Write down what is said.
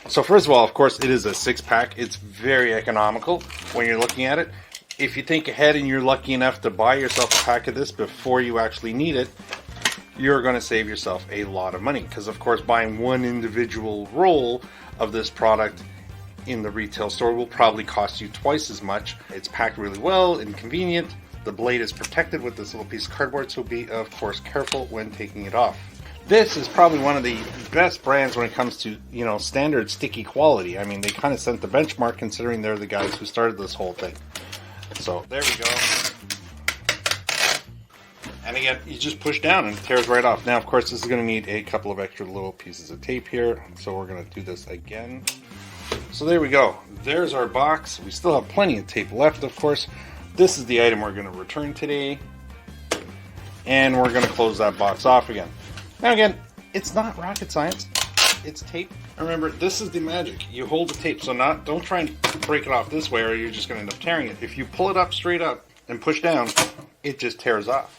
So first of all, of course, it is a 6-pack. It's very economical when you're looking at it. If you think ahead and you're lucky enough to buy yourself a pack of this before you actually need it, you're going to save yourself a lot of money. Because of course, buying one individual roll of this product in the retail store will probably cost you twice as much. It's packed really well and convenient. The blade is protected with this little piece of cardboard, so be of course careful when taking it off. This is probably one of the best brands when it comes to, you know, standard sticky quality. I mean, they kind of set the benchmark considering they're the guys who started this whole thing. So there we go. And again, you just push down and it tears right off. Now, of course, this is going to need a couple of extra little pieces of tape here. So we're going to do this again. So there we go. There's our box. We still have plenty of tape left, of course. This is the item we're going to return today. And we're going to close that box off again. Now again, it's not rocket science. It's tape. Remember, this is the magic. You hold the tape, so don't try and break it off this way or you're just going to end up tearing it. If you pull it up straight up and push down, it just tears off.